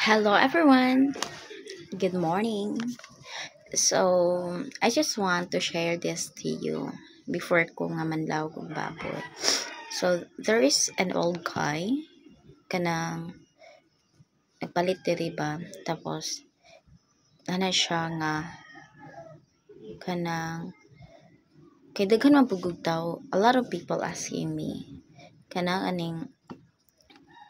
Hello everyone. Good morning. I just want to share this to you before ko nga manlaw kong baboy. There is an old guy kanang nagpalit diri ba tapos ana siya nga kanang kay daghan man pugog tao. A lot of people asking me kanang aning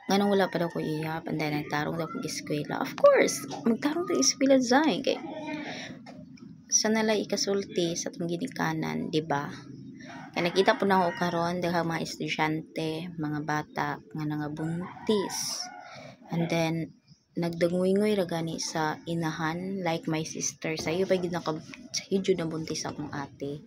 nganong wala pa daw ko iya panday nagtarong daw ko eskwela. Of course, magtarong daw eskwela zay kay sa nalay ikasulti sa itong ginikanan, di ba? Kaya nakita po na ako karon daghang mga estudyante, mga bata nga nangabuntis. And then nagdanguingoy ra gani sa inahan like my sister. Sayo pa gid jud na buntis akong ate.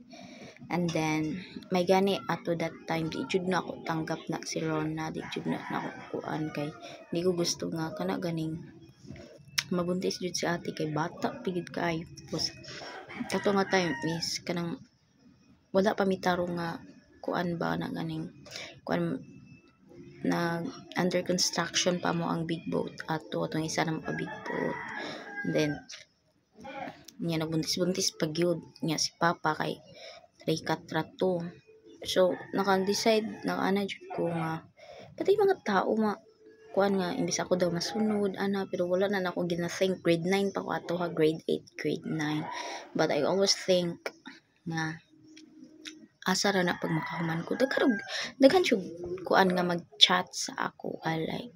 And then may gani ato that time di jud na ako tanggap na si Rona, di jud na ako kuan kay di ko gusto nga kana ganing mabuntis jud si ate kay bata pigid kaayo. Tapos kato nga time is kanang wala pa mitarong nga kuan ba na ganing kuan na under construction pa mo ang big boat ato atong isa na mga big boat. And then niya nagbuntis-buntis pag yun niya si papa kay trikat rato. So naka-decide na ana jud ko nga pati mga tao kuan nga imbis ako daw masunod ana pero wala na ako gina-think. Grade 9 pa ko ato ha, grade 8, grade 9. But I always think nga asa ra na pag makahuman ko daghan jud kuan nga mag-chat sa ako like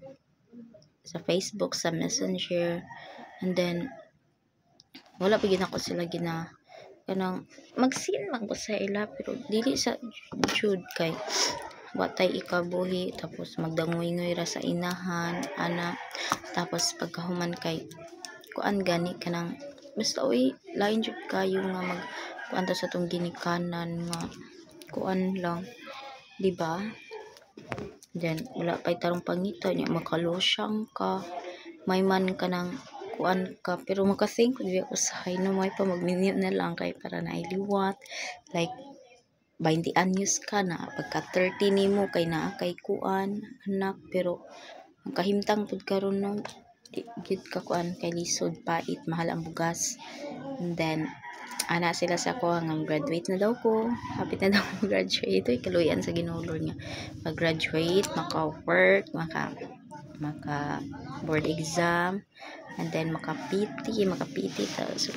sa Facebook, sa Messenger. And then wala pa gid ako sila kanang mag-seen lang ko sa ila pero dili sa jud kay watay ikabuhi tapos magdangoy-ngoy ra sa inahan ana tapos pagkahuman kay kuan gani kanang basta uy lain jud kayo nga mag kuan ta sa tong ginikanan nga kuan lang, di ba? Then wala pay tarong pangita nya makalosyang ka may man kanang kuan ka pero makathink ko di ako sa no may pa magminyo na lang kay para nailiwat like 20 anyos ka na pagka 30 nimo kay naa kay kuan anak pero ang kahimtang pud karon no gid ka kuan kay lisod pait mahal ang bugas. And then ana sila sa ko hanggang graduate na daw ko, hapit na daw ko graduate. Ito'y kaluyan sa ginulor niya mag-graduate, maka-work, maka board exam, and then maka PT so